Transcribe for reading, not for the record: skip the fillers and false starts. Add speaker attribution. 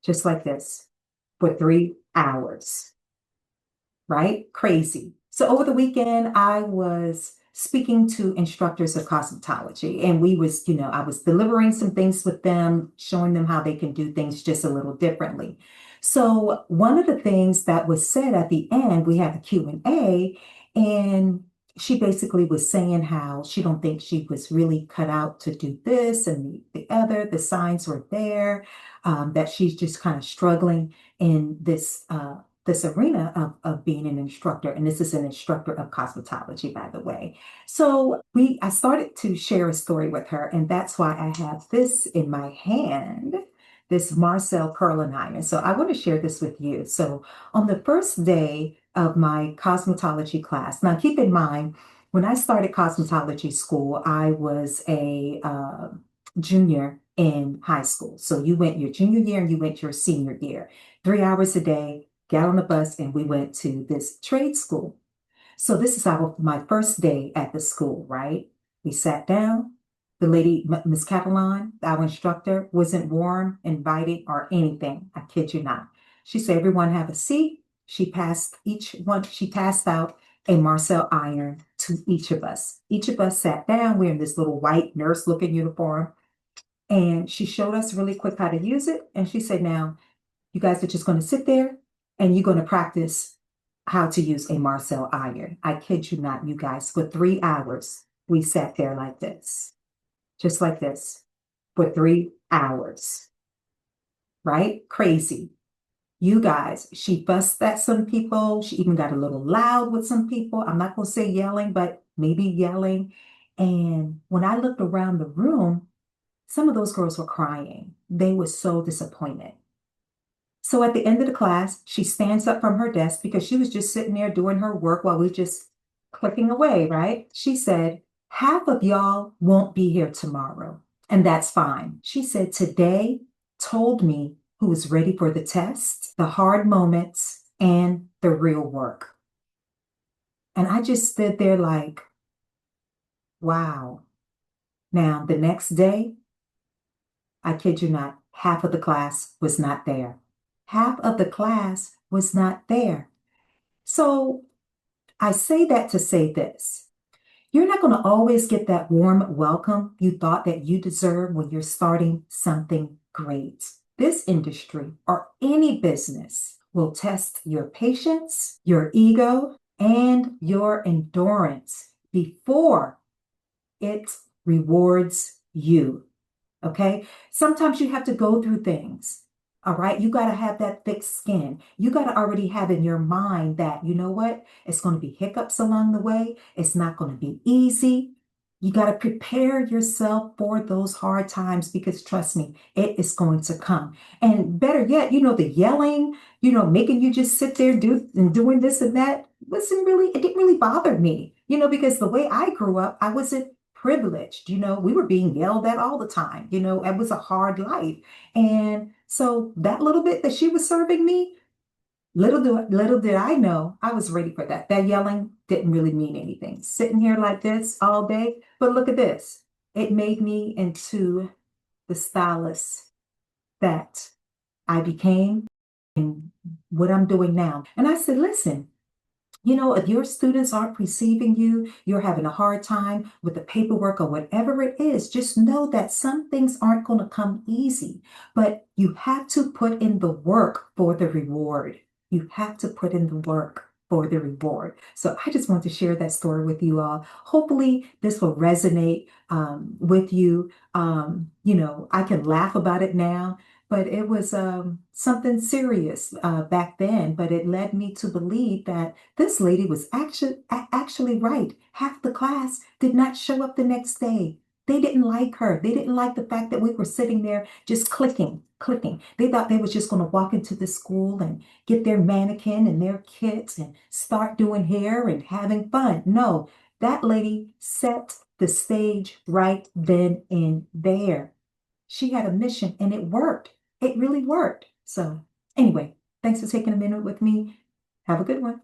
Speaker 1: just like this, for 3 hours, right? Crazy. So over the weekend, I was speaking to instructors of cosmetology, and I was delivering some things with them, showing them how they can do things just a little differently. So one of the things that was said at the end, we had a Q&A, and she basically was saying how she don't think she was really cut out to do this and the other. The signs were there, that she's just kind of struggling in this arena of being an instructor. And this is an instructor of cosmetology, by the way. So I started to share a story with her, and that's why I have this in my hand, this Marcel curling iron. So I want to share this with you. So on the first day of my cosmetology class, now keep in mind, when I started cosmetology school, I was a junior in high school. So you went your junior year and you went your senior year, 3 hours a day, got on the bus, and we went to this trade school. So this is my first day at the school, right? We sat down. The lady, Miss Catalan, our instructor, wasn't warm, inviting, or anything. I kid you not. She said, everyone have a seat. She passed out a Marcel iron to each of us. Each of us sat down. We're in this little white nurse looking uniform. And she showed us really quick how to use it. And she said, now, you guys are just going to sit there and you're going to practice how to use a Marcel iron. I kid you not, you guys, for 3 hours, we sat there like this, just like this, for 3 hours, right? Crazy. You guys, she fussed at some people. She even got a little loud with some people. I'm not going to say yelling, but maybe yelling. And when I looked around the room, some of those girls were crying. They were so disappointed. So at the end of the class, she stands up from her desk because she was just sitting there doing her work while we just clicking away, right? She said, half of y'all won't be here tomorrow, and that's fine. She said, today told me who was ready for the test, the hard moments, and the real work. And I just stood there like, wow. Now, the next day, I kid you not, half of the class was not there. Half of the class was not there. So I say that to say this. You're not going to always get that warm welcome you thought that you deserve when you're starting something great. This industry or any business will test your patience, your ego, and your endurance before it rewards you. Okay? Sometimes you have to go through things. All right. You got to have that thick skin. You got to already have in your mind that, you know what? It's going to be hiccups along the way. It's not going to be easy. You got to prepare yourself for those hard times because trust me, it is going to come. And better yet, the yelling, making you just sit there doing this and that it didn't really bother me, because the way I grew up, I wasn't privileged. We were being yelled at all the time. It was a hard life. And so that little bit that she was serving me, little did I know, I was ready for that. That yelling didn't really mean anything. Sitting here like this all day, but look at this. It made me into the stylist that I became and what I'm doing now. And I said, listen, if your students aren't receiving you, you're having a hard time with the paperwork or whatever it is, just know that some things aren't going to come easy, but you have to put in the work for the reward. You have to put in the work for the reward. So I just want to share that story with you all. Hopefully this will resonate with you. I can laugh about it now, but it was something serious back then. But it led me to believe that this lady was actually right. Half the class did not show up the next day. They didn't like her. They didn't like the fact that we were sitting there just clicking. They thought they was just going to walk into the school and get their mannequin and their kits and start doing hair and having fun. No, that lady set the stage right then and there. She had a mission and it worked. It really worked. So anyway, thanks for taking a minute with me. Have a good one.